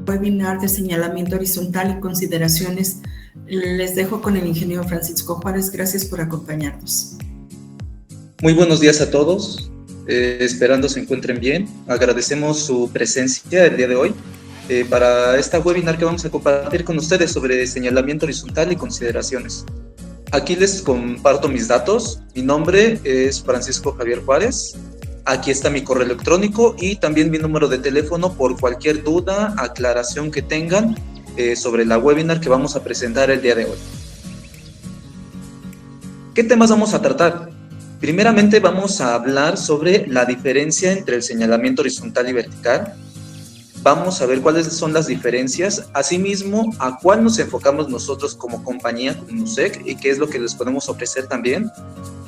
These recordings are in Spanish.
webinar de señalamiento horizontal y consideraciones. Les dejo con el ingeniero Francisco Juárez. Gracias por acompañarnos. Muy buenos días a todos, esperando se encuentren bien. Agradecemos su presencia el día de hoy para esta webinar que vamos a compartir con ustedes sobre señalamiento horizontal y consideraciones. Aquí les comparto mis datos. Mi nombre es Francisco Javier Juárez. Aquí está mi correo electrónico y también mi número de teléfono por cualquier duda, aclaración que tengan sobre la webinar que vamos a presentar el día de hoy. ¿Qué temas vamos a tratar? Primeramente vamos a hablar sobre la diferencia entre el señalamiento horizontal y vertical. Vamos a ver cuáles son las diferencias, asimismo a cuál nos enfocamos nosotros como compañía, como NUSEC, y qué es lo que les podemos ofrecer también.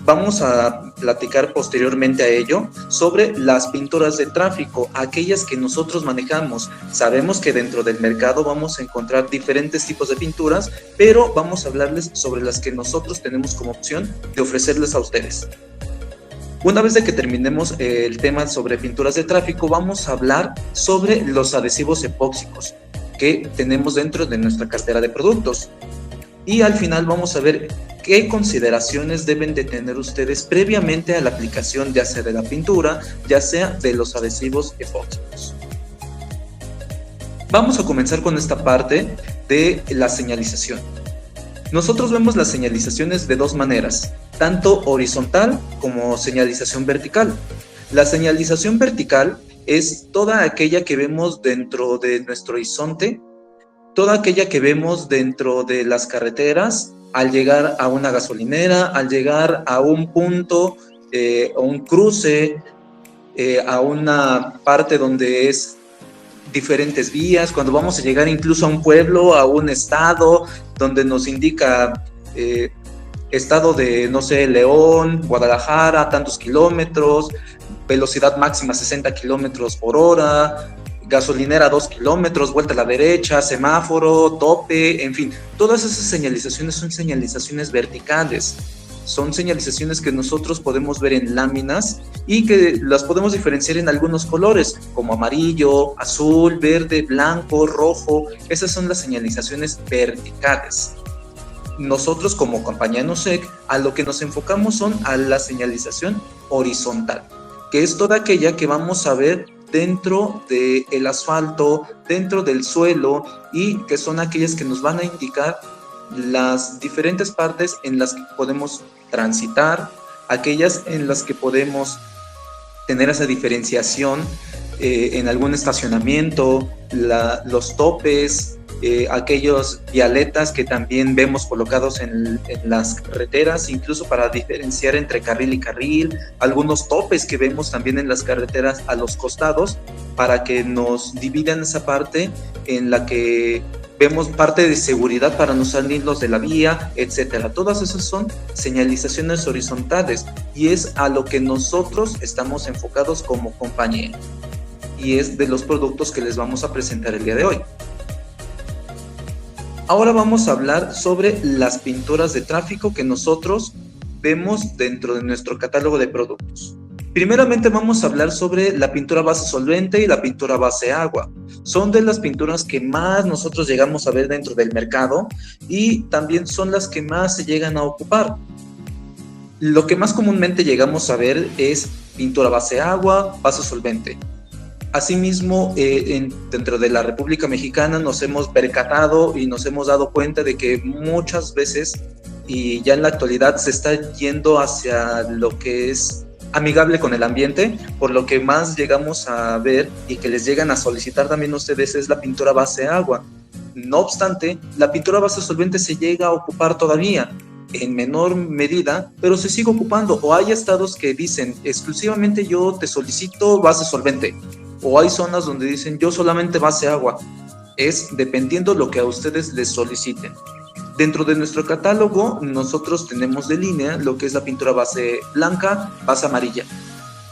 Vamos a platicar posteriormente a ello sobre las pinturas de tráfico, aquellas que nosotros manejamos. Sabemos que dentro del mercado vamos a encontrar diferentes tipos de pinturas, pero vamos a hablarles sobre las que nosotros tenemos como opción de ofrecerles a ustedes. Una vez de que terminemos el tema sobre pinturas de tráfico, vamos a hablar sobre los adhesivos epóxicos que tenemos dentro de nuestra cartera de productos. Y al final vamos a ver qué consideraciones deben de tener ustedes previamente a la aplicación, ya sea de la pintura, ya sea de los adhesivos epóxicos. Vamos a comenzar con esta parte de la señalización. Nosotros vemos las señalizaciones de dos maneras, tanto horizontal como señalización vertical. La señalización vertical es toda aquella que vemos dentro de nuestro horizonte, toda aquella que vemos dentro de las carreteras, al llegar a una gasolinera, al llegar a un punto, a un cruce, a una parte donde es diferentes vías, cuando vamos a llegar incluso a un pueblo, a un estado, donde nos indica estado de, no sé, León, Guadalajara, tantos kilómetros, velocidad máxima 60 kilómetros por hora, gasolinera 2 kilómetros, vuelta a la derecha, semáforo, tope, en fin, todas esas señalizaciones son señalizaciones verticales, son señalizaciones que nosotros podemos ver en láminas y que las podemos diferenciar en algunos colores, como amarillo, azul, verde, blanco, rojo. Esas son las señalizaciones verticales. Nosotros como compañía NUSEC a lo que nos enfocamos son a la señalización horizontal, que es toda aquella que vamos a ver dentro del asfalto, dentro del suelo, y que son aquellas que nos van a indicar las diferentes partes en las que podemos transitar, aquellas en las que podemos tener esa diferenciación en algún estacionamiento, los topes, aquellos vialetas que también vemos colocados en las carreteras, incluso para diferenciar entre carril y carril, algunos topes que vemos también en las carreteras a los costados, para que nos dividan esa parte en la que vemos parte de seguridad para no salirnos de la vía, etcétera. Todas esas son señalizaciones horizontales y es a lo que nosotros estamos enfocados como compañía, y es de los productos que les vamos a presentar el día de hoy. Ahora vamos a hablar sobre las pinturas de tráfico que nosotros vemos dentro de nuestro catálogo de productos. Primeramente vamos a hablar sobre la pintura base solvente y la pintura base agua. Son de las pinturas que más nosotros llegamos a ver dentro del mercado y también son las que más se llegan a ocupar. Lo que más comúnmente llegamos a ver es pintura base agua, base solvente. Asimismo, dentro de la República Mexicana nos hemos percatado y nos hemos dado cuenta de que muchas veces, y ya en la actualidad, se está yendo hacia lo que es amigable con el ambiente, por lo que más llegamos a ver y que les llegan a solicitar también ustedes es la pintura base agua. No obstante, la pintura base solvente se llega a ocupar todavía, en menor medida, pero se sigue ocupando. O hay estados que dicen exclusivamente yo te solicito base solvente, o hay zonas donde dicen yo solamente base agua. Es dependiendo lo que a ustedes les soliciten. Dentro de nuestro catálogo nosotros tenemos de línea lo que es la pintura base blanca, base amarilla,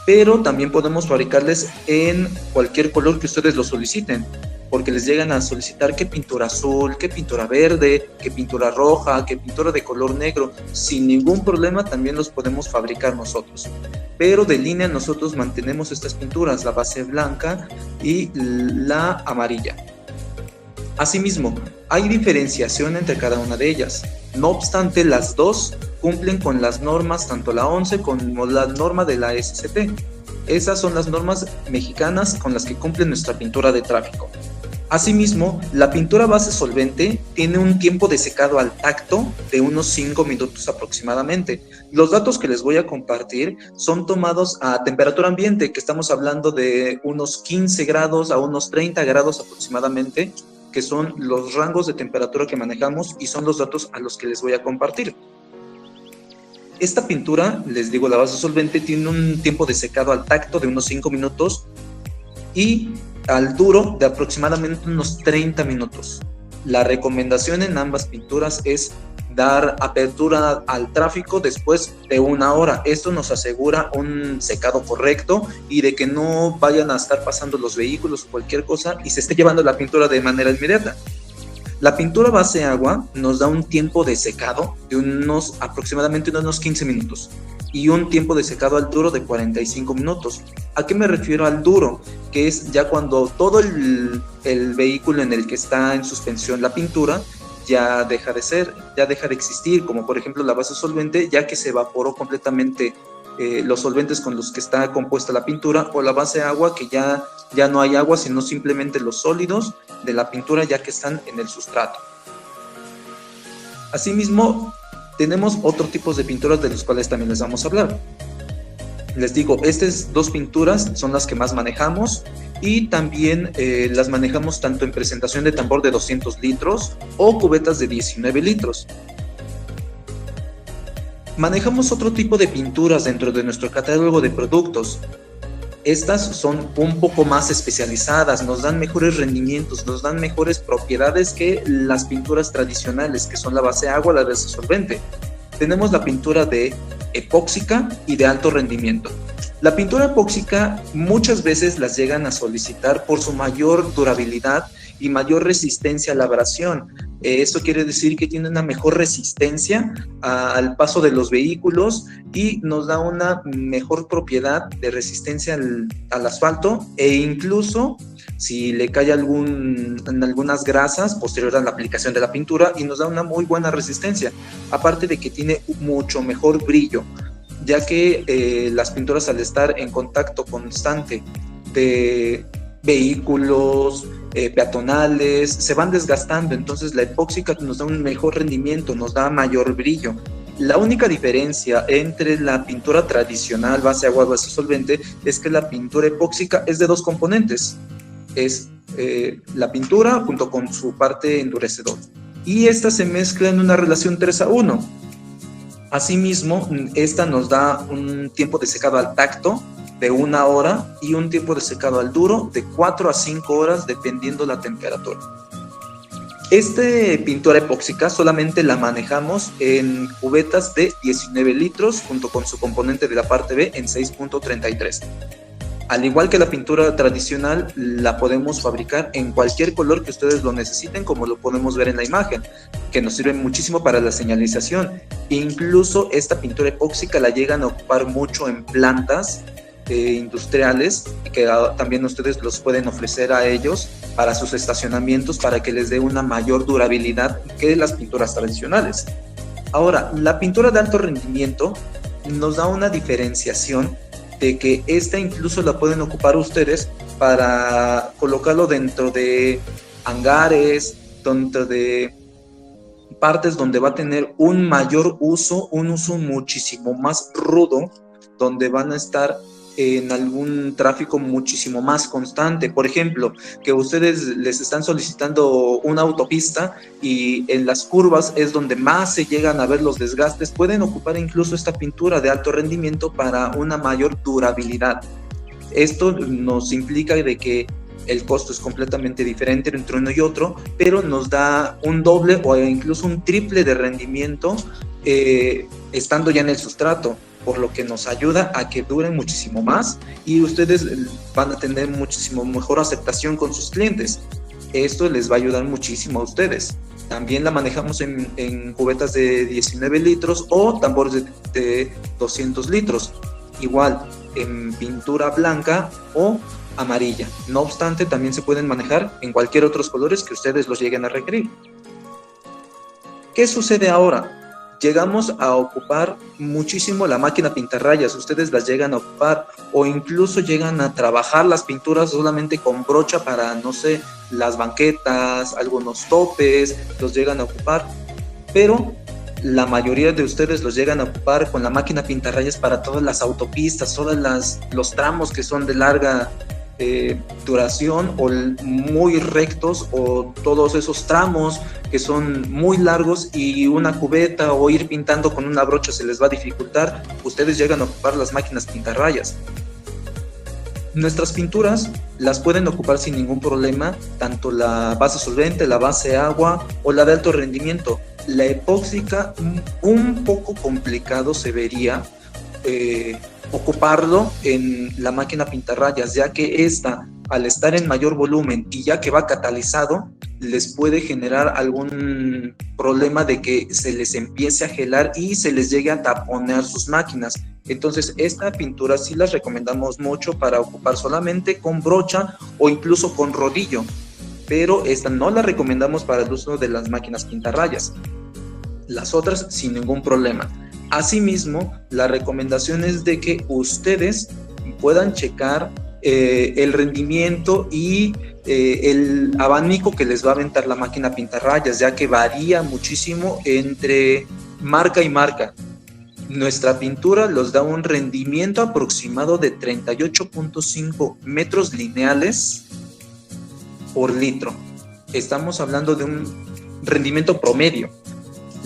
pero también podemos fabricarles en cualquier color que ustedes lo soliciten, porque les llegan a solicitar qué pintura azul, qué pintura verde, qué pintura roja, qué pintura de color negro. Sin ningún problema también los podemos fabricar nosotros, pero de línea nosotros mantenemos estas pinturas, la base blanca y la amarilla. Asimismo, hay diferenciación entre cada una de ellas. No obstante, las dos cumplen con las normas, tanto la 11 como la norma de la SCT. Esas son las normas mexicanas con las que cumple nuestra pintura de tráfico. Asimismo, la pintura base solvente tiene un tiempo de secado al tacto de unos 5 minutos aproximadamente. Los datos que les voy a compartir son tomados a temperatura ambiente, que estamos hablando de unos 15 grados a unos 30 grados aproximadamente, que son los rangos de temperatura que manejamos y son los datos a los que les voy a compartir. Esta pintura, les digo, la base solvente tiene un tiempo de secado al tacto de unos 5 minutos y al duro de aproximadamente unos 30 minutos. La recomendación en ambas pinturas es dar apertura al tráfico después de 1 hora. Esto nos asegura un secado correcto y de que no vayan a estar pasando los vehículos o cualquier cosa y se esté llevando la pintura de manera inmediata. La pintura base agua nos da un tiempo de secado de aproximadamente unos 15 minutos y un tiempo de secado al duro de 45 minutos. ¿A qué me refiero al duro? Que es ya cuando todo el vehículo en el que está en suspensión la pintura ya deja de existir, como por ejemplo la base solvente, ya que se evaporó completamente los solventes con los que está compuesta la pintura, o la base agua, que ya no hay agua, sino simplemente los sólidos de la pintura ya que están en el sustrato. Asimismo, tenemos otros tipos de pinturas de los cuales también les vamos a hablar. Les digo, estas dos pinturas son las que más manejamos y también las manejamos tanto en presentación de tambor de 200 litros o cubetas de 19 litros. Manejamos otro tipo de pinturas dentro de nuestro catálogo de productos. Estas son un poco más especializadas, nos dan mejores rendimientos, nos dan mejores propiedades que las pinturas tradicionales, que son la base agua, la base solvente. Tenemos la pintura de epóxica y de alto rendimiento. La pintura epóxica muchas veces las llegan a solicitar por su mayor durabilidad y mayor resistencia a la abrasión. Esto quiere decir que tiene una mejor resistencia al paso de los vehículos y nos da una mejor propiedad de resistencia al asfalto, e incluso si le cae en algunas grasas posterior a la aplicación de la pintura, y nos da una muy buena resistencia, aparte de que tiene mucho mejor brillo, ya que las pinturas, al estar en contacto constante de vehículos peatonales, se van desgastando. Entonces la epóxica nos da un mejor rendimiento, nos da mayor brillo. La única diferencia entre la pintura tradicional base agua, base solvente, es que la pintura epóxica es de dos componentes. Es la pintura junto con su parte endurecedor, y esta se mezcla en una relación 3:1. Asimismo, esta nos da un tiempo de secado al tacto de 1 hora y un tiempo de secado al duro de 4 a 5 horas dependiendo la temperatura. Pintura epóxica solamente la manejamos en cubetas de 19 litros junto con su componente de la parte B en 6.33. Al igual que la pintura tradicional, la podemos fabricar en cualquier color que ustedes lo necesiten, como lo podemos ver en la imagen, que nos sirve muchísimo para la señalización. Incluso esta pintura epóxica la llegan a ocupar mucho en plantas industriales, que también ustedes los pueden ofrecer a ellos para sus estacionamientos, para que les dé una mayor durabilidad que las pinturas tradicionales. Ahora, la pintura de alto rendimiento nos da una diferenciación de que esta incluso la pueden ocupar ustedes para colocarlo dentro de hangares, dentro de partes donde va a tener un mayor uso, un uso muchísimo más rudo, donde van a estar en algún tráfico muchísimo más constante. Por ejemplo, que ustedes les están solicitando una autopista y en las curvas es donde más se llegan a ver los desgastes, pueden ocupar incluso esta pintura de alto rendimiento para una mayor durabilidad. Esto nos implica de que el costo es completamente diferente entre uno y otro, pero nos da un doble o incluso un triple de rendimiento estando ya en el sustrato, por lo que nos ayuda a que duren muchísimo más y ustedes van a tener muchísimo mejor aceptación con sus clientes. Esto les va a ayudar muchísimo a ustedes. También la manejamos en cubetas de 19 litros o tambores de 200 litros. Igual en pintura blanca o amarilla. No obstante, también se pueden manejar en cualquier otros colores que ustedes los lleguen a requerir. ¿Qué sucede ahora? Llegamos a ocupar muchísimo la máquina pintarrayas, ustedes las llegan a ocupar o incluso llegan a trabajar las pinturas solamente con brocha para, no sé, las banquetas, algunos topes, los llegan a ocupar, pero la mayoría de ustedes los llegan a ocupar con la máquina pintarrayas para todas las autopistas, los tramos que son de larga duración o muy rectos, o todos esos tramos que son muy largos y una cubeta o ir pintando con una brocha se les va a dificultar, ustedes llegan a ocupar las máquinas pintarrayas. Nuestras pinturas las pueden ocupar sin ningún problema, tanto la base solvente, la base agua o la de alto rendimiento. La epóxica, un poco complicado se vería ocuparlo en la máquina pintarrayas, ya que esta, al estar en mayor volumen y ya que va catalizado, les puede generar algún problema de que se les empiece a gelar y se les llegue a taponear sus máquinas. Entonces, esta pintura sí las recomendamos mucho para ocupar solamente con brocha o incluso con rodillo, pero esta no la recomendamos para el uso de las máquinas pintarrayas. Las otras sin ningún problema. Asimismo, la recomendación es de que ustedes puedan checar el rendimiento y el abanico que les va a aventar la máquina pintarrayas, ya que varía muchísimo entre marca y marca. Nuestra pintura los da un rendimiento aproximado de 38.5 metros lineales por litro. Estamos hablando de un rendimiento promedio.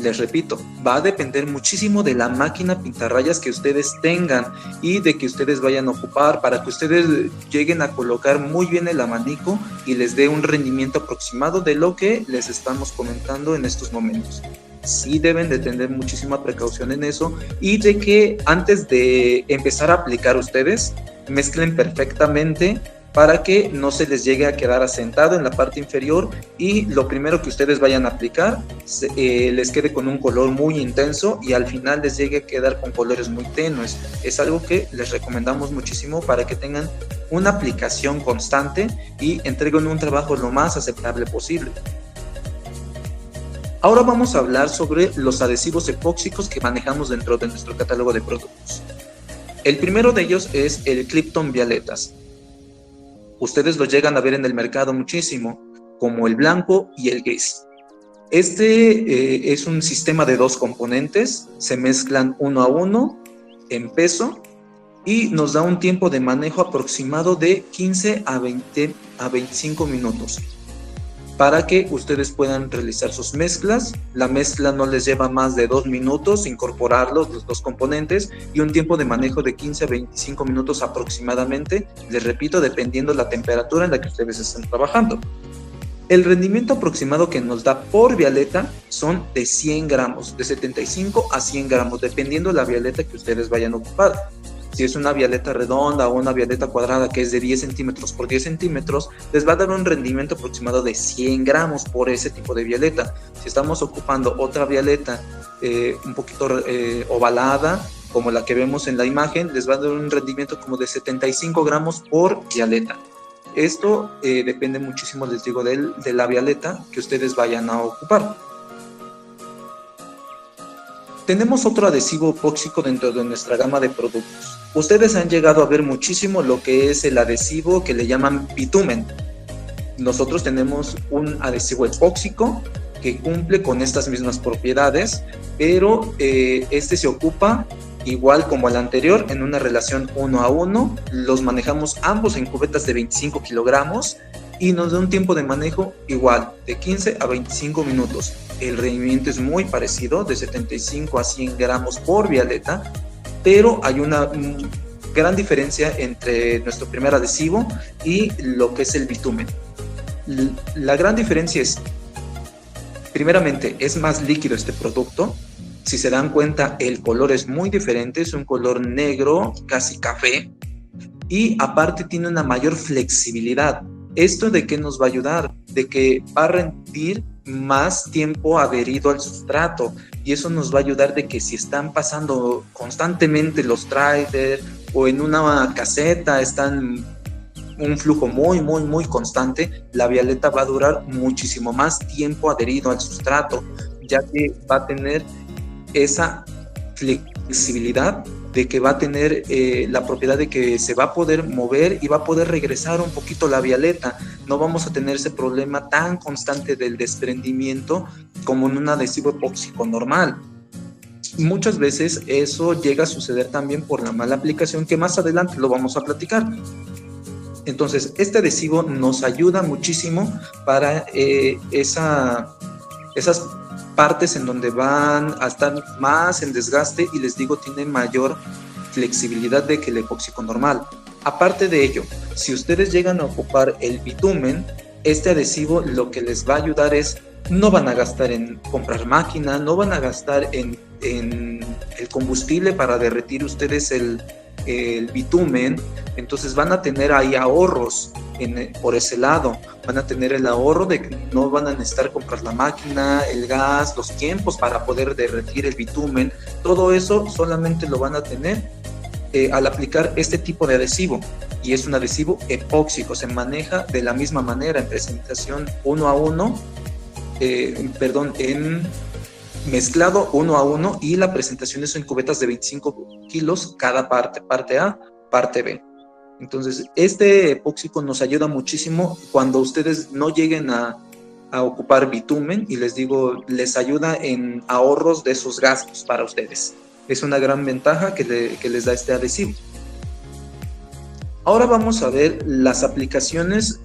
Les repito, va a depender muchísimo de la máquina pintarrayas que ustedes tengan y de que ustedes vayan a ocupar para que ustedes lleguen a colocar muy bien el abanico y les dé un rendimiento aproximado de lo que les estamos comentando en estos momentos. Sí deben de tener muchísima precaución en eso y de que antes de empezar a aplicar ustedes, mezclen perfectamente para que no se les llegue a quedar asentado en la parte inferior y lo primero que ustedes vayan a aplicar les quede con un color muy intenso y al final les llegue a quedar con colores muy tenues. Es algo que les recomendamos muchísimo para que tengan una aplicación constante y entreguen un trabajo lo más aceptable posible. Ahora vamos a hablar sobre los adhesivos epóxicos que manejamos dentro de nuestro catálogo de productos. El primero de ellos es el Clipton Violetas. Ustedes lo llegan a ver en el mercado muchísimo, como el blanco y el gris. Este es un sistema de 2 componentes, se mezclan uno a uno en peso y nos da un tiempo de manejo aproximado de 15 a 25 minutos para que ustedes puedan realizar sus mezclas. La mezcla no les lleva más de 2 minutos incorporarlos, los 2 componentes, y un tiempo de manejo de 15 a 25 minutos aproximadamente, les repito, dependiendo la temperatura en la que ustedes estén trabajando. El rendimiento aproximado que nos da por violeta son de 100 gramos, de 75 a 100 gramos, dependiendo la violeta que ustedes vayan a ocupar. Si es una violeta redonda o una violeta cuadrada que es de 10 centímetros por 10 centímetros, les va a dar un rendimiento aproximado de 100 gramos por ese tipo de violeta. Si estamos ocupando otra violeta un poquito ovalada, como la que vemos en la imagen, les va a dar un rendimiento como de 75 gramos por violeta. Esto depende muchísimo, les digo, de la violeta que ustedes vayan a ocupar. Tenemos otro adhesivo epóxico dentro de nuestra gama de productos. Ustedes han llegado a ver muchísimo lo que es el adhesivo que le llaman bitumen. Nosotros tenemos un adhesivo epóxico que cumple con estas mismas propiedades, pero este se ocupa igual como el anterior en una relación 1 a 1. Los manejamos ambos en cubetas de 25 kilogramos y nos da un tiempo de manejo igual, de 15 a 25 minutos. El rendimiento es muy parecido, de 75 a 100 gramos por violeta, pero hay una gran diferencia entre nuestro primer adhesivo y lo que es el bitumen. La gran diferencia es, primeramente, es más líquido este producto. Si se dan cuenta, el color es muy diferente, es un color negro, casi café, y aparte tiene una mayor flexibilidad. ¿Esto de qué nos va a ayudar? De que va a rendir más tiempo adherido al sustrato, y eso nos va a ayudar de que si están pasando constantemente los traders o en una caseta están un flujo muy constante, la vialeta va a durar muchísimo más tiempo adherido al sustrato, ya que va a tener esa flexibilidad de que va a tener la propiedad de que se va a poder mover y va a poder regresar un poquito la vialeta. No vamos a tener ese problema tan constante del desprendimiento como en un adhesivo epóxico normal. Muchas veces eso llega a suceder también por la mala aplicación, que más adelante lo vamos a platicar. Entonces, este adhesivo nos ayuda muchísimo para esas partes en donde van a estar más en desgaste, y les digo, tiene mayor flexibilidad de que el epóxico normal. Aparte de ello, si ustedes llegan a ocupar el bitumen, este adhesivo lo que les va a ayudar es, no van a gastar en comprar máquina, no van a gastar en el combustible para derretir ustedes el bitumen. Entonces van a tener ahí ahorros por ese lado. Van a tener el ahorro de que no van a necesitar comprar la máquina, el gas, los tiempos para poder derretir el bitumen. Todo eso solamente lo van a tener al aplicar este tipo de adhesivo. Y es un adhesivo epóxico, se maneja de la misma manera en presentación 1 a 1, en mezclado 1 a 1, y la presentación es en cubetas de 25 kilos cada parte A, parte B. Entonces, este epóxico nos ayuda muchísimo cuando ustedes no lleguen a ocupar bitumen, y les digo, les ayuda en ahorros de esos gastos para ustedes. Es una gran ventaja que les da este adhesivo. Ahora vamos a ver las aplicaciones,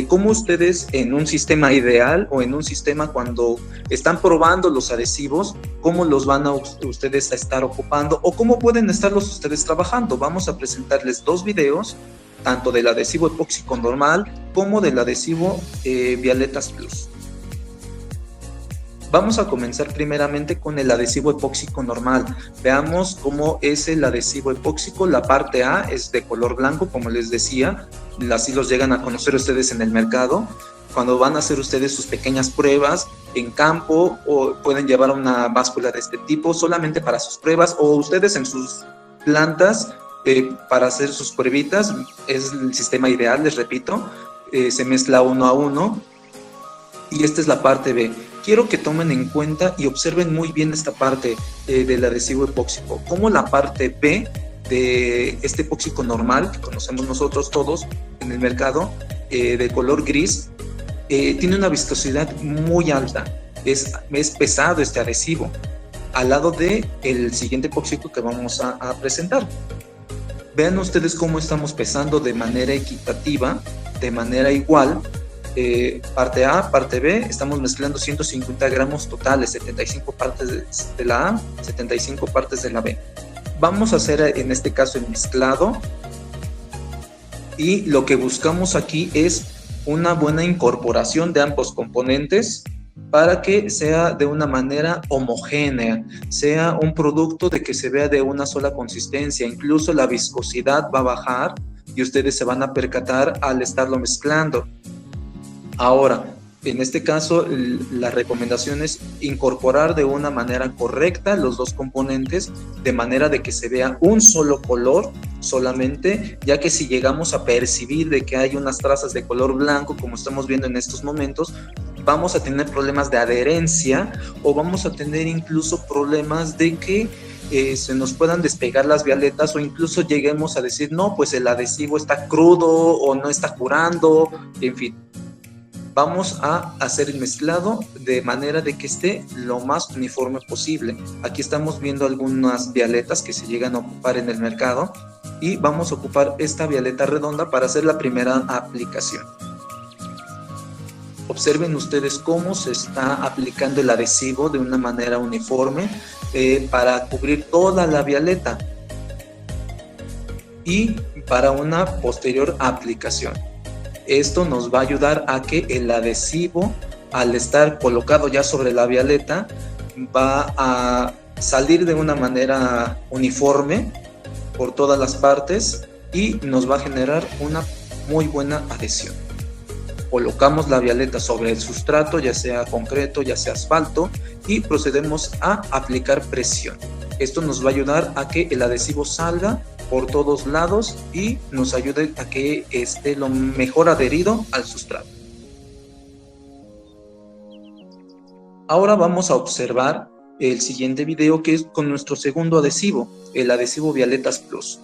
cómo ustedes en un sistema ideal o en un sistema cuando están probando los adhesivos, cómo los van a ustedes a estar ocupando o cómo pueden estarlos ustedes trabajando. Vamos a presentarles 2 videos, tanto del adhesivo epóxico normal como del adhesivo Violetas Plus. Vamos a comenzar primeramente con el adhesivo epóxico normal. Veamos cómo es el adhesivo epóxico. La parte A es de color blanco, como les decía, así los llegan a conocer ustedes en el mercado. Cuando van a hacer ustedes sus pequeñas pruebas en campo, o pueden llevar una báscula de este tipo solamente para sus pruebas, o ustedes en sus plantas para hacer sus pruebitas, es el sistema ideal, les repito, se mezcla 1 a 1, y esta es la parte B. Quiero que tomen en cuenta y observen muy bien esta parte del adhesivo epóxico, como la parte B de este epóxico normal que conocemos nosotros todos en el mercado, de color gris, tiene una viscosidad muy alta, es pesado este adhesivo, al lado del siguiente epóxico que vamos a presentar. Vean ustedes cómo estamos pesando de manera equitativa, de manera igual. Parte A, parte B, estamos mezclando 150 gramos totales, 75 partes de la A, 75 partes de la B. Vamos a hacer en este caso el mezclado, y lo que buscamos aquí es una buena incorporación de ambos componentes para que sea de una manera homogénea, sea un producto de que se vea de una sola consistencia. Incluso la viscosidad va a bajar y ustedes se van a percatar al estarlo mezclando. Ahora, en este caso, la recomendación es incorporar de una manera correcta los 2 componentes, de manera de que se vea un solo color solamente, ya que si llegamos a percibir de que hay unas trazas de color blanco, como estamos viendo en estos momentos, vamos a tener problemas de adherencia, o vamos a tener incluso problemas de que se nos puedan despegar las violetas, o incluso lleguemos a decir, no, pues el adhesivo está crudo o no está curando, en fin. Vamos a hacer el mezclado de manera de que esté lo más uniforme posible. Aquí estamos viendo algunas violetas que se llegan a ocupar en el mercado, y vamos a ocupar esta violeta redonda para hacer la primera aplicación. Observen ustedes cómo se está aplicando el adhesivo de una manera uniforme para cubrir toda la violeta y para una posterior aplicación. Esto nos va a ayudar a que el adhesivo, al estar colocado ya sobre la violeta, va a salir de una manera uniforme por todas las partes y nos va a generar una muy buena adhesión. Colocamos la violeta sobre el sustrato, ya sea concreto, ya sea asfalto, y procedemos a aplicar presión. Esto nos va a ayudar a que el adhesivo salga por todos lados y nos ayude a que esté lo mejor adherido al sustrato. Ahora vamos a observar el siguiente video, que es con nuestro segundo adhesivo, el adhesivo Vialetas Plus.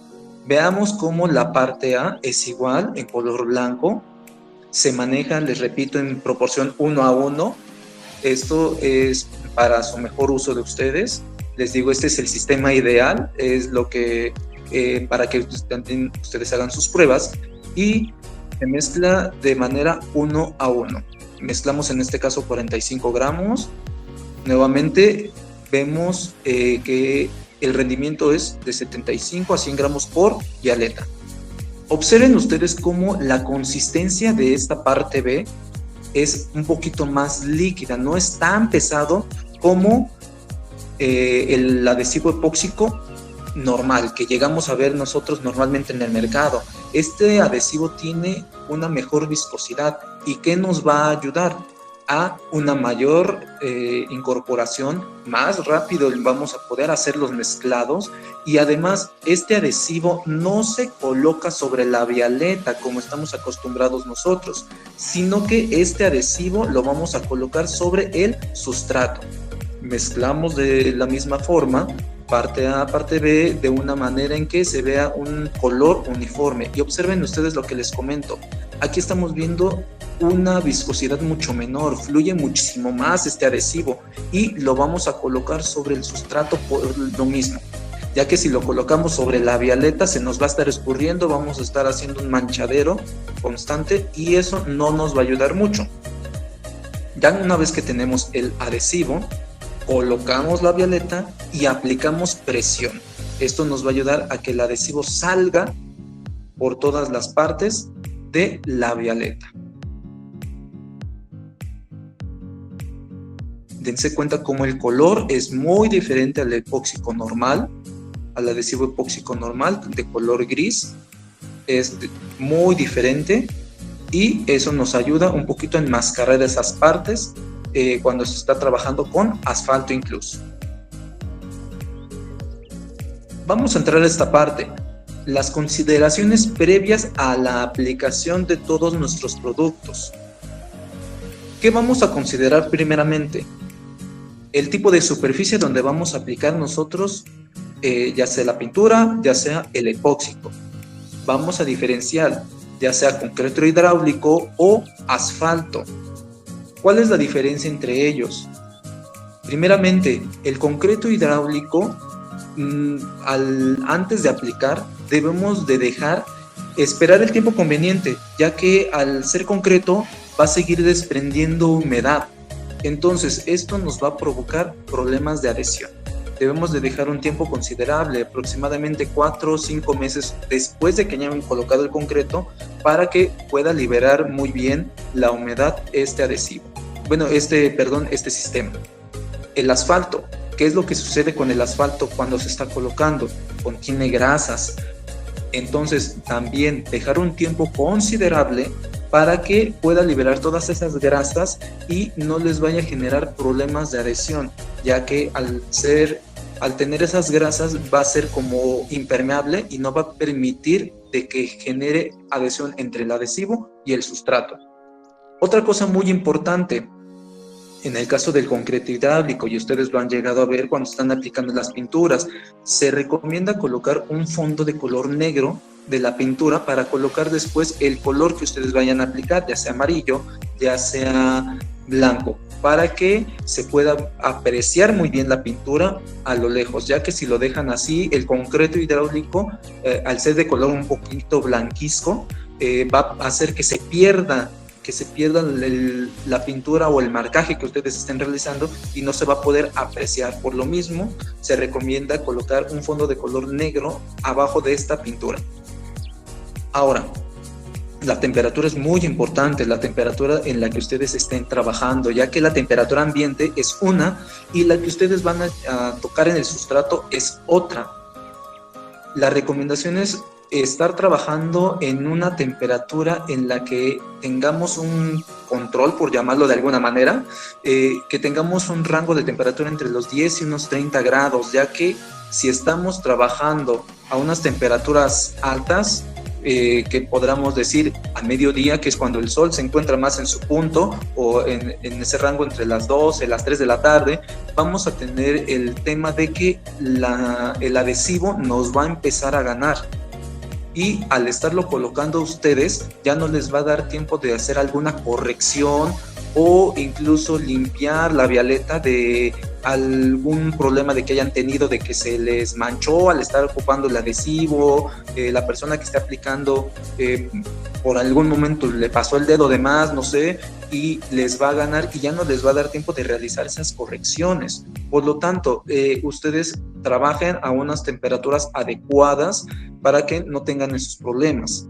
Veamos cómo la parte A es igual en color blanco, se maneja, les repito, en proporción 1:1. Esto es para su mejor uso de ustedes. Les digo, este es el sistema ideal, es lo que para que ustedes hagan sus pruebas, y se mezcla de manera 1:1. Mezclamos en este caso 45 gramos. Nuevamente vemos que el rendimiento es de 75 a 100 gramos por vialeta. Observen ustedes cómo la consistencia de esta parte B es un poquito más líquida, no es tan pesado como el adhesivo epóxico normal que llegamos a ver nosotros normalmente en el mercado. Este adhesivo tiene una mejor viscosidad. ¿Y qué nos va a ayudar? A una mayor incorporación, más rápido vamos a poder hacer los mezclados, y además este adhesivo no se coloca sobre la vialeta como estamos acostumbrados nosotros, sino que este adhesivo lo vamos a colocar sobre el sustrato. Mezclamos de la misma forma, parte A, parte B, de una manera en que se vea un color uniforme. Y observen ustedes lo que les comento. Aquí estamos viendo una viscosidad mucho menor, fluye muchísimo más este adhesivo, y lo vamos a colocar sobre el sustrato por lo mismo, ya que si lo colocamos sobre la vialeta se nos va a estar escurriendo, vamos a estar haciendo un manchadero constante y eso no nos va a ayudar mucho. Ya una vez que tenemos el adhesivo, colocamos la vialeta y aplicamos presión. Esto nos va a ayudar a que el adhesivo salga por todas las partes de la vialeta. Dense cuenta cómo el color es muy diferente al epóxico normal, al adhesivo epóxico normal de color gris. Es muy diferente y eso nos ayuda un poquito a enmascarar esas partes cuando se está trabajando con asfalto incluso. Vamos a entrar a esta parte, las consideraciones previas a la aplicación de todos nuestros productos. ¿Qué vamos a considerar primeramente? El tipo de superficie donde vamos a aplicar nosotros, ya sea la pintura, ya sea el epóxico. Vamos a diferenciar, ya sea concreto hidráulico o asfalto. ¿Cuál es la diferencia entre ellos? Primeramente, el concreto hidráulico, antes de aplicar, debemos de esperar el tiempo conveniente, ya que al ser concreto va a seguir desprendiendo humedad. Entonces, esto nos va a provocar problemas de adhesión. Debemos de dejar un tiempo considerable, aproximadamente 4 o 5 meses después de que hayan colocado el concreto, para que pueda liberar muy bien la humedad este adhesivo. Bueno, este sistema. El asfalto. ¿Qué es lo que sucede con el asfalto cuando se está colocando? Contiene grasas. Entonces, también dejar un tiempo considerable para que pueda liberar todas esas grasas y no les vaya a generar problemas de adhesión, ya que al tener esas grasas va a ser como impermeable y no va a permitir de que genere adhesión entre el adhesivo y el sustrato. Otra cosa muy importante, en el caso del concreto hidráulico, y ustedes lo han llegado a ver cuando están aplicando las pinturas, se recomienda colocar un fondo de color negro de la pintura para colocar después el color que ustedes vayan a aplicar, ya sea amarillo, ya sea blanco, para que se pueda apreciar muy bien la pintura a lo lejos, ya que si lo dejan así, el concreto hidráulico, al ser de color un poquito blanquizco, va a hacer que se pierda la pintura o el marcaje que ustedes estén realizando y no se va a poder apreciar. Por lo mismo, se recomienda colocar un fondo de color negro abajo de esta pintura. Ahora, la temperatura es muy importante, la temperatura en la que ustedes estén trabajando, ya que la temperatura ambiente es una y la que ustedes van a tocar en el sustrato es otra. La recomendación es estar trabajando en una temperatura en la que tengamos un control, por llamarlo de alguna manera, que tengamos un rango de temperatura entre los 10 y unos 30 grados, ya que si estamos trabajando a unas temperaturas altas, que podríamos decir a mediodía, que es cuando el sol se encuentra más en su punto, o en ese rango entre las 12, las 3 de la tarde, vamos a tener el tema de que el adhesivo nos va a empezar a ganar. Y al estarlo colocando ustedes, ya no les va a dar tiempo de hacer alguna corrección o incluso limpiar la vialeta de algún problema de que hayan tenido, de que se les manchó al estar ocupando el adhesivo, la persona que está aplicando por algún momento le pasó el dedo de más, no sé, y les va a ganar y ya no les va a dar tiempo de realizar esas correcciones. Por lo tanto, ustedes trabajen a unas temperaturas adecuadas para que no tengan esos problemas.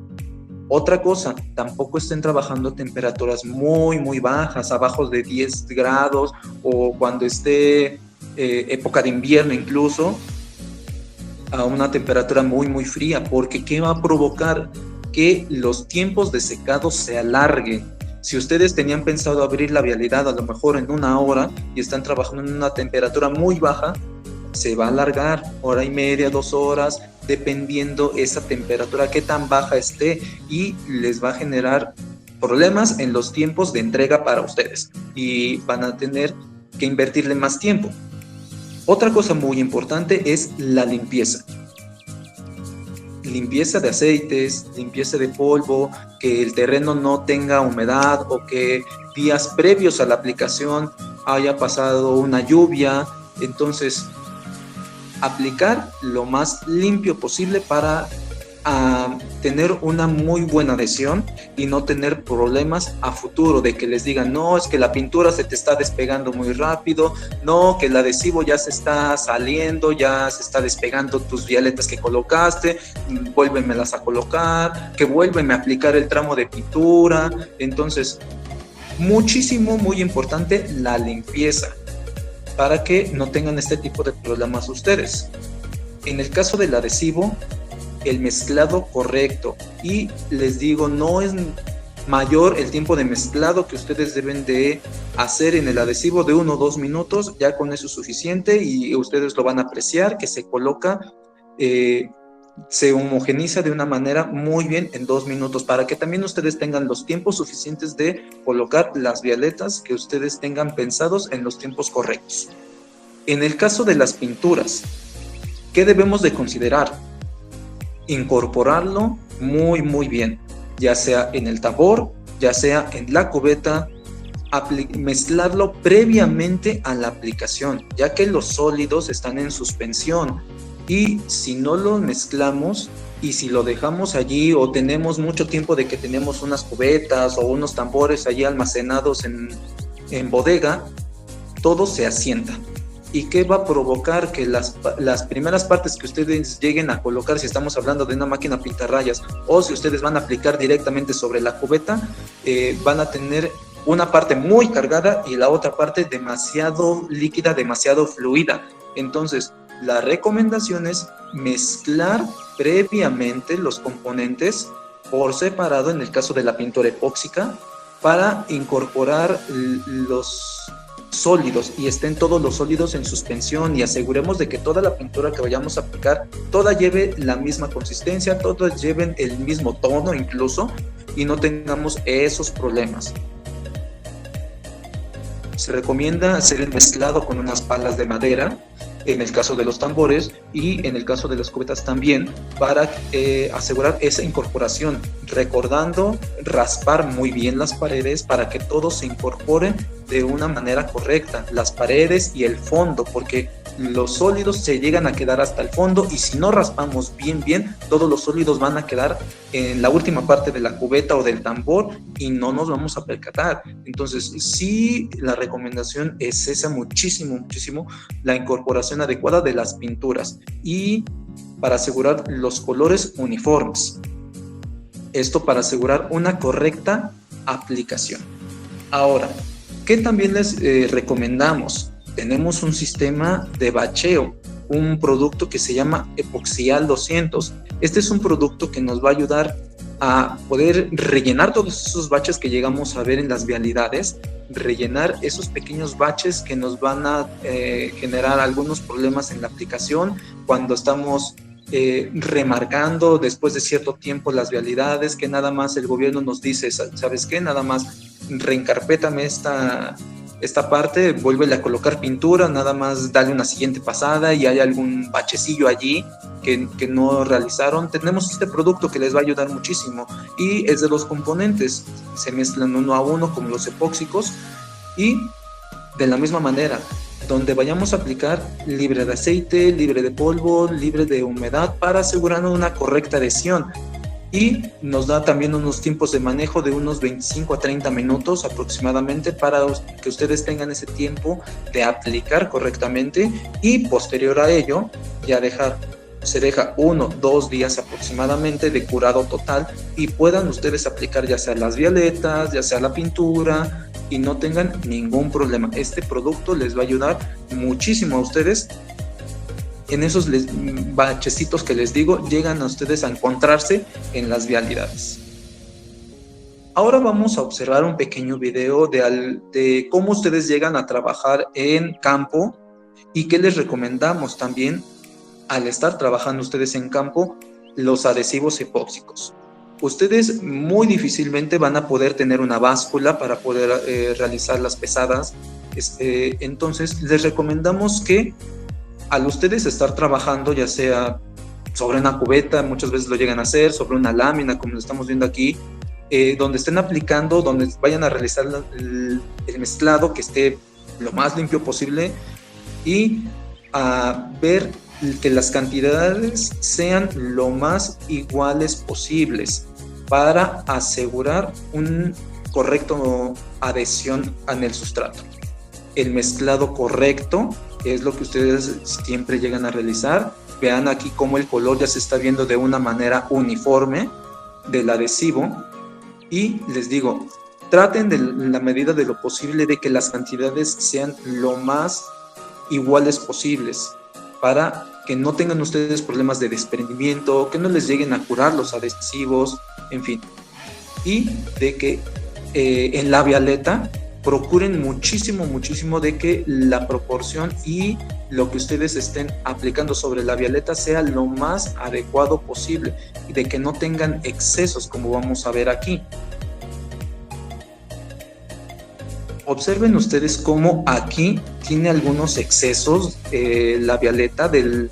Otra cosa, tampoco estén trabajando a temperaturas muy, muy bajas, abajo de 10 grados, o cuando esté época de invierno incluso, a una temperatura muy, muy fría, porque ¿qué va a provocar? Que los tiempos de secado se alarguen. Si ustedes tenían pensado abrir la vialidad a lo mejor en 1 hora y están trabajando en una temperatura muy baja, se va a alargar 1 hora y media, 2 horas, dependiendo esa temperatura qué tan baja esté, y les va a generar problemas en los tiempos de entrega para ustedes y van a tener que invertirle más tiempo. Otra cosa muy importante es la limpieza. Limpieza de aceites, limpieza de polvo, que el terreno no tenga humedad o que días previos a la aplicación haya pasado una lluvia. Entonces, aplicar lo más limpio posible para tener una muy buena adhesión y no tener problemas a futuro de que les digan, no, es que la pintura se te está despegando muy rápido, no, que el adhesivo ya se está saliendo, ya se está despegando tus vialetas que colocaste, vuélvemelas a colocar, que vuélveme a aplicar el tramo de pintura. Entonces, muchísimo, muy importante la limpieza, para que no tengan este tipo de problemas ustedes. En el caso del adhesivo, el mezclado correcto, y les digo, no es mayor el tiempo de mezclado que ustedes deben de hacer en el adhesivo, de 1 o 2 minutos, ya con eso es suficiente y ustedes lo van a apreciar, que se coloca, se homogeniza de una manera muy bien en 2 minutos, para que también ustedes tengan los tiempos suficientes de colocar las vialetas que ustedes tengan pensados en los tiempos correctos. En el caso de las pinturas, ¿qué debemos de considerar? Incorporarlo muy, muy bien, ya sea en el tambor, ya sea en la cubeta, mezclarlo previamente a la aplicación, ya que los sólidos están en suspensión. Y si no lo mezclamos y si lo dejamos allí, o tenemos mucho tiempo de que tenemos unas cubetas o unos tambores allí almacenados en bodega, todo se asienta. ¿Y qué va a provocar? Que las primeras partes que ustedes lleguen a colocar, si estamos hablando de una máquina pintarrayas o si ustedes van a aplicar directamente sobre la cubeta, van a tener una parte muy cargada y la otra parte demasiado líquida, demasiado fluida. Entonces, la recomendación es mezclar previamente los componentes por separado en el caso de la pintura epóxica, para incorporar los sólidos y estén todos los sólidos en suspensión, y aseguremos de que toda la pintura que vayamos a aplicar, toda lleve la misma consistencia, todas lleven el mismo tono incluso, y no tengamos esos problemas. Se recomienda hacer el mezclado con unas palas de madera, en el caso de los tambores, y en el caso de las cubetas también, para asegurar esa incorporación, recordando raspar muy bien las paredes para que todo se incorpore de una manera correcta, las paredes y el fondo, porque los sólidos se llegan a quedar hasta el fondo, y si no raspamos bien, todos los sólidos van a quedar en la última parte de la cubeta o del tambor y no nos vamos a percatar. Entonces, sí, la recomendación es esa, muchísimo, la incorporación adecuada de las pinturas, y para asegurar los colores uniformes. Esto para asegurar una correcta aplicación. Ahora, ¿qué también les recomendamos? Tenemos un sistema de bacheo, un producto que se llama Epoxial 200. Este es un producto que nos va a ayudar a poder rellenar todos esos baches que llegamos a ver en las vialidades, rellenar esos pequeños baches que nos van a generar algunos problemas en la aplicación cuando estamos remarcando después de cierto tiempo las vialidades, que nada más el gobierno nos dice, ¿sabes qué? Nada más reencarpétame esta parte, vuélvele a colocar pintura, nada más dale una siguiente pasada y hay algún bachecillo allí que no realizaron. Tenemos este producto que les va a ayudar muchísimo y es de los componentes, se mezclan uno a uno como los epóxicos y de la misma manera, donde vayamos a aplicar libre de aceite, libre de polvo, libre de humedad para asegurarnos una correcta adhesión. Y nos da también unos tiempos de manejo de unos 25 a 30 minutos aproximadamente para que ustedes tengan ese tiempo de aplicar correctamente y posterior a ello ya se deja 1-2 días aproximadamente de curado total y puedan ustedes aplicar ya sea las violetas, ya sea la pintura y no tengan ningún problema. Este producto les va a ayudar muchísimo a ustedes. En esos bachecitos que les digo, llegan a ustedes a encontrarse en las vialidades. Ahora vamos a observar un pequeño video de cómo ustedes llegan a trabajar en campo y qué les recomendamos también al estar trabajando ustedes en campo, los adhesivos epóxicos. Ustedes muy difícilmente van a poder tener una báscula para poder realizar las pesadas. Entonces, les recomendamos que al ustedes estar trabajando, ya sea sobre una cubeta, muchas veces lo llegan a hacer, sobre una lámina, como lo estamos viendo aquí, donde estén aplicando, donde vayan a realizar el mezclado, que esté lo más limpio posible y a ver que las cantidades sean lo más iguales posibles para asegurar un correcto adhesión en el sustrato. El mezclado correcto es lo que ustedes siempre llegan a realizar. Vean aquí cómo el color ya se está viendo de una manera uniforme del adhesivo y les digo, traten de la medida de lo posible de que las cantidades sean lo más iguales posibles para que no tengan ustedes problemas de desprendimiento, que no les lleguen a curar los adhesivos, en fin. Y de que en la vialeta procuren muchísimo de que la proporción y lo que ustedes estén aplicando sobre la vialeta sea lo más adecuado posible y de que no tengan excesos, como vamos a ver aquí. Observen ustedes cómo aquí tiene algunos excesos la vialeta del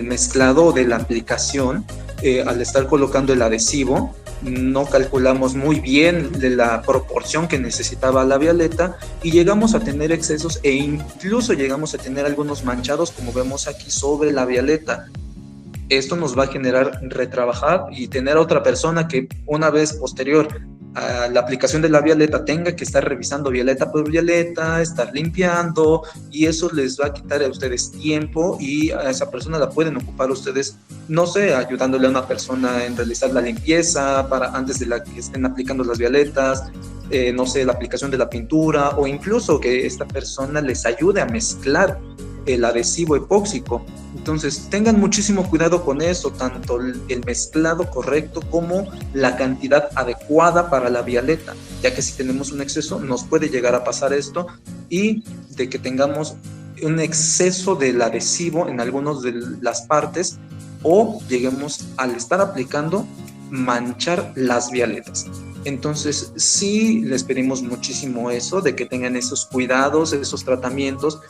mezclado o de la aplicación. Al estar colocando el adhesivo, no calculamos muy bien de la proporción que necesitaba la vialeta y llegamos a tener excesos e incluso llegamos a tener algunos manchados, como vemos aquí sobre la vialeta. Esto nos va a generar retrabajar y tener a otra persona que una vez posterior a la aplicación de la vialeta tenga que estar revisando vialeta por vialeta, estar limpiando, y eso les va a quitar a ustedes tiempo y a esa persona la pueden ocupar ustedes, no sé, ayudándole a una persona en realizar la limpieza antes de la que estén aplicando las vialetas, no sé, la aplicación de la pintura, o incluso que esta persona les ayude a mezclar el adhesivo epóxico. Entonces tengan muchísimo cuidado con eso, tanto el mezclado correcto como la cantidad adecuada para la vialeta, ya que si tenemos un exceso nos puede llegar a pasar esto y de que tengamos un exceso del adhesivo en algunas de las partes o lleguemos al estar aplicando manchar las vialetas. Entonces sí les pedimos muchísimo eso, de que tengan esos cuidados, esos tratamientos,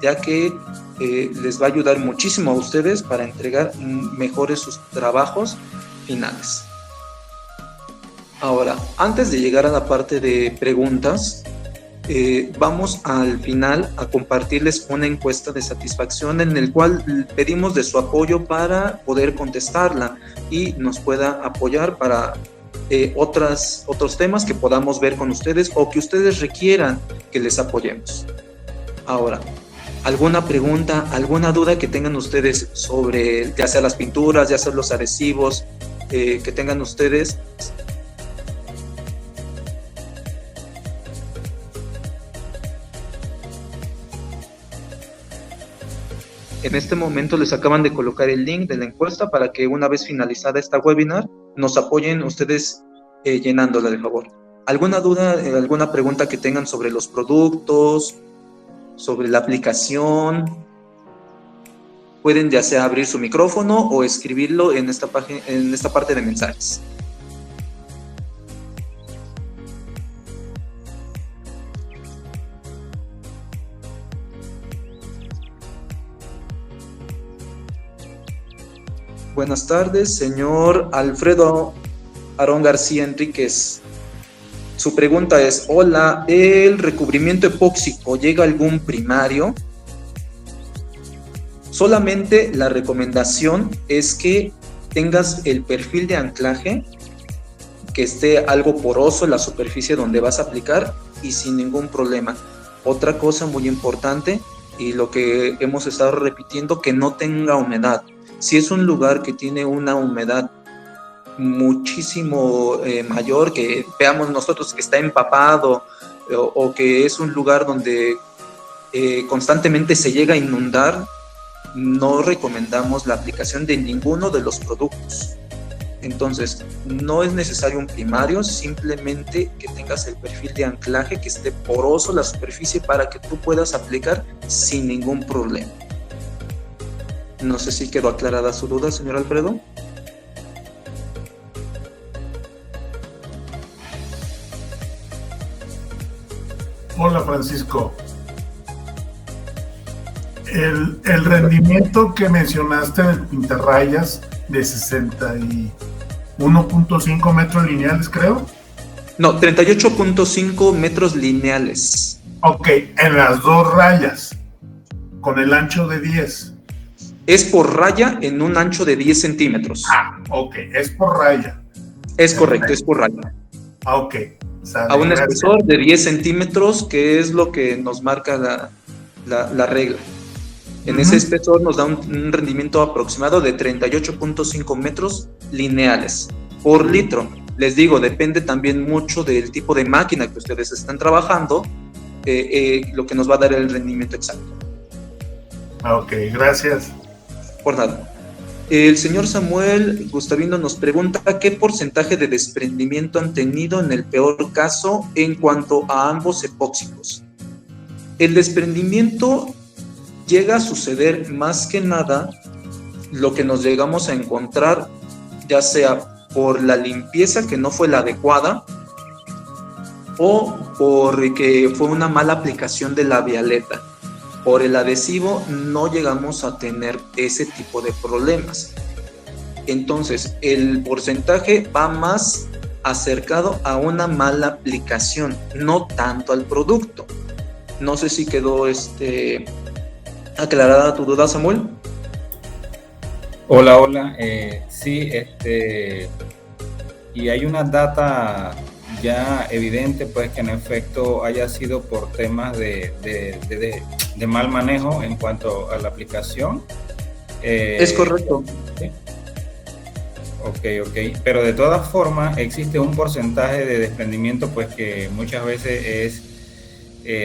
ya que les va a ayudar muchísimo a ustedes para entregar mejores sus trabajos finales. Ahora, antes de llegar a la parte de preguntas, vamos al final a compartirles una encuesta de satisfacción en el cual pedimos de su apoyo para poder contestarla y nos pueda apoyar para otros temas que podamos ver con ustedes o que ustedes requieran que les apoyemos. Ahora, ¿alguna pregunta, alguna duda que tengan ustedes sobre ya sea las pinturas, ya sea los adhesivos que tengan ustedes? En este momento les acaban de colocar el link de la encuesta para que una vez finalizada esta webinar nos apoyen ustedes llenándola de favor. ¿Alguna duda, alguna pregunta que tengan sobre los productos, sobre la aplicación? pueden ya sea abrir su micrófono o escribirlo en esta página, en esta parte de mensajes. Buenas tardes, señor Alfredo Aarón García Enríquez. Su pregunta es: hola, ¿el recubrimiento epóxico llega a algún primario? Solamente la recomendación es que tengas el perfil de anclaje, que esté algo poroso en la superficie donde vas a aplicar y sin ningún problema. Otra cosa muy importante, y lo que hemos estado repitiendo, que no tenga humedad. Si es un lugar que tiene una humedad muchísimo mayor, que veamos nosotros que está empapado o que es un lugar donde constantemente se llega a inundar, no recomendamos la aplicación de ninguno de los productos. Entonces, no es necesario un primario, simplemente que tengas el perfil de anclaje, que esté poroso la superficie para que tú puedas aplicar sin ningún problema. No sé si quedó aclarada su duda, señor Alfredo. Hola, Francisco. El rendimiento que mencionaste del pintarrayas de 61.5 metros lineales, creo. No, 38.5 metros lineales. Ok, en las dos rayas, con el ancho de 10. Es por raya en un ancho de 10 centímetros. Ok, es por raya. Es correcto, es por raya. Ok. A un espesor de 10 centímetros, que es lo que nos marca la regla. En ese espesor nos da un rendimiento aproximado de 38.5 metros lineales por litro. Les digo, depende también mucho del tipo de máquina que ustedes están trabajando, lo que nos va a dar el rendimiento exacto. Ok, gracias. Por nada. El señor Samuel Gustavino nos pregunta: ¿qué porcentaje de desprendimiento han tenido en el peor caso en cuanto a ambos epóxicos? El desprendimiento llega a suceder más que nada lo que nos llegamos a encontrar, ya sea por la limpieza que no fue la adecuada o porque fue una mala aplicación de la vialeta. Por el adhesivo no llegamos a tener ese tipo de problemas. Entonces, el porcentaje va más acercado a una mala aplicación, no tanto al producto. No sé si quedó aclarada tu duda, Samuel. Hola. Sí, y hay una data ya evidente, pues, que en efecto haya sido por temas de mal manejo en cuanto a la aplicación. Es correcto. ¿Sí? Ok. Pero de todas formas existe un porcentaje de desprendimiento, pues, que muchas veces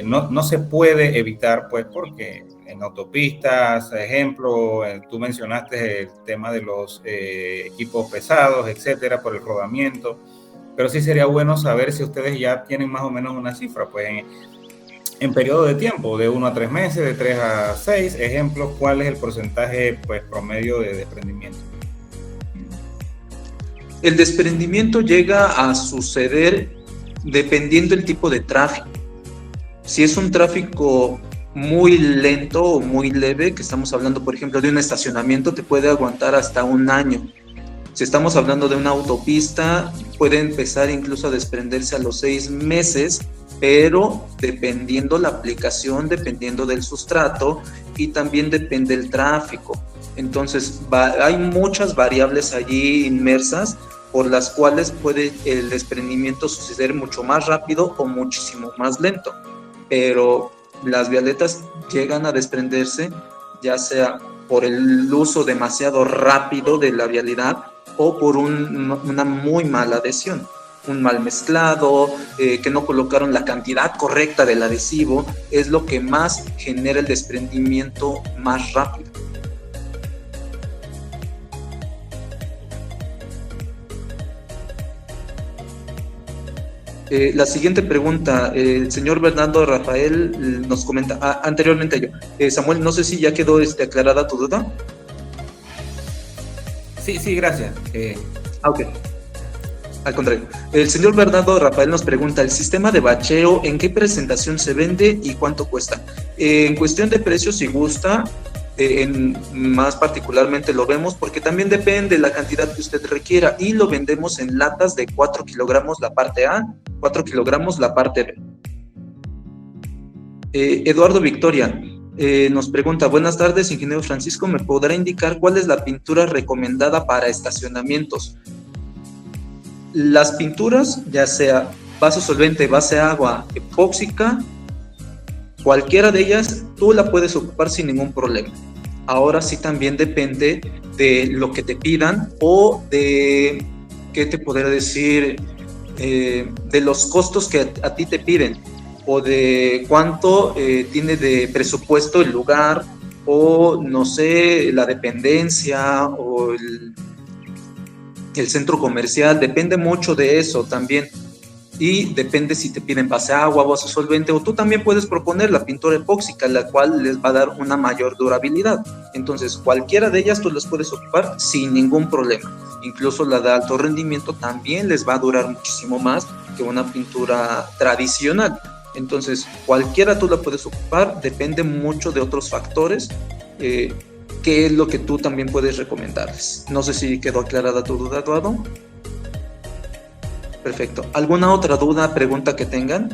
no se puede evitar, pues, porque en autopistas, ejemplo, tú mencionaste el tema de los equipos pesados, etcétera, por el rodamiento, pero sí sería bueno saber si ustedes ya tienen más o menos una cifra, pues, en periodo de tiempo, de 1 a 3 meses, de 3 a 6, ejemplo, ¿cuál es el porcentaje, pues, promedio de desprendimiento? El desprendimiento llega a suceder dependiendo del tipo de tráfico. Si es un tráfico muy lento o muy leve, que estamos hablando, por ejemplo, de un estacionamiento, te puede aguantar hasta 1 año. Si estamos hablando de una autopista, puede empezar incluso a desprenderse a los 6 meses, pero dependiendo la aplicación, dependiendo del sustrato y también depende del tráfico. Entonces, hay muchas variables allí inmersas por las cuales puede el desprendimiento suceder mucho más rápido o muchísimo más lento. Pero las vialetas llegan a desprenderse ya sea por el uso demasiado rápido de la vialidad o por una muy mala adhesión, un mal mezclado, que no colocaron la cantidad correcta del adhesivo, es lo que más genera el desprendimiento más rápido. La siguiente pregunta, el señor Bernardo Rafael nos comenta, anteriormente yo, Samuel, no sé si ya quedó aclarada tu duda. Sí, gracias. Ok. Al contrario. El señor Bernardo Rafael nos pregunta, ¿el sistema de bacheo en qué presentación se vende y cuánto cuesta? En cuestión de precios, si gusta, más particularmente lo vemos porque también depende de la cantidad que usted requiera y lo vendemos en latas de 4 kilogramos la parte A, 4 kilogramos la parte B. Eduardo Victoria nos pregunta, buenas tardes, ingeniero Francisco, ¿me podrá indicar cuál es la pintura recomendada para estacionamientos? Las pinturas, ya sea base solvente, base agua, epóxica, cualquiera de ellas tú la puedes ocupar sin ningún problema. Ahora sí también depende de lo que te pidan o de, ¿qué te podría decir? De los costos que a ti te piden o de cuánto tiene de presupuesto el lugar o no sé, la dependencia o el centro comercial, depende mucho de eso también. Y depende si te piden base agua, base solvente, o tú también puedes proponer la pintura epóxica, la cual les va a dar una mayor durabilidad. Entonces, cualquiera de ellas tú las puedes ocupar sin ningún problema. Incluso la de alto rendimiento también les va a durar muchísimo más que una pintura tradicional. Entonces, cualquiera tú la puedes ocupar, depende mucho de otros factores, qué es lo que tú también puedes recomendarles. No sé si quedó aclarada tu duda, Eduardo. Perfecto. ¿Alguna otra duda, pregunta que tengan?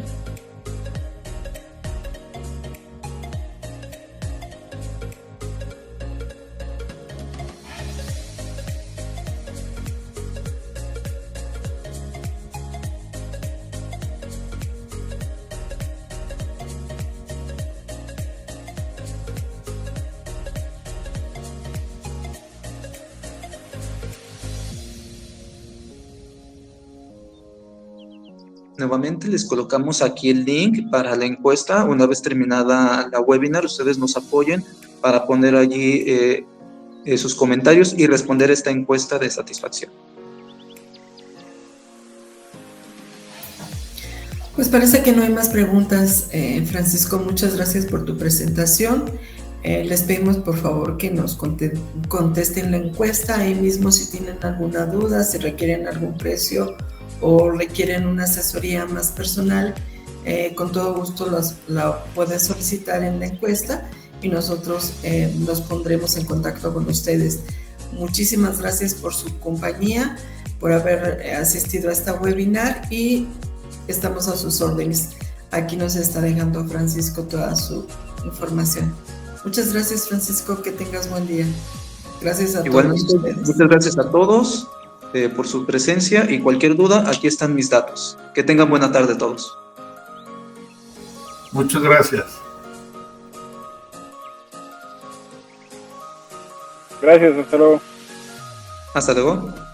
Nuevamente les colocamos aquí el link para la encuesta. Una vez terminada la webinar, ustedes nos apoyen para poner allí sus comentarios y responder esta encuesta de satisfacción. Pues parece que no hay más preguntas, Francisco. Muchas gracias por tu presentación. Les pedimos por favor que nos contesten la encuesta ahí mismo si tienen alguna duda, si requieren algún precio o requieren una asesoría más personal, con todo gusto la pueden solicitar en la encuesta y nosotros nos pondremos en contacto con ustedes. Muchísimas gracias por su compañía, por haber asistido a esta webinar y estamos a sus órdenes. Aquí nos está dejando Francisco toda su información. Muchas gracias, Francisco, que tengas buen día. Gracias a todos ustedes. Muchas gracias a todos por su presencia y cualquier duda, aquí están mis datos. Que tengan buena tarde todos. Muchas gracias. Gracias, hasta luego. Hasta luego.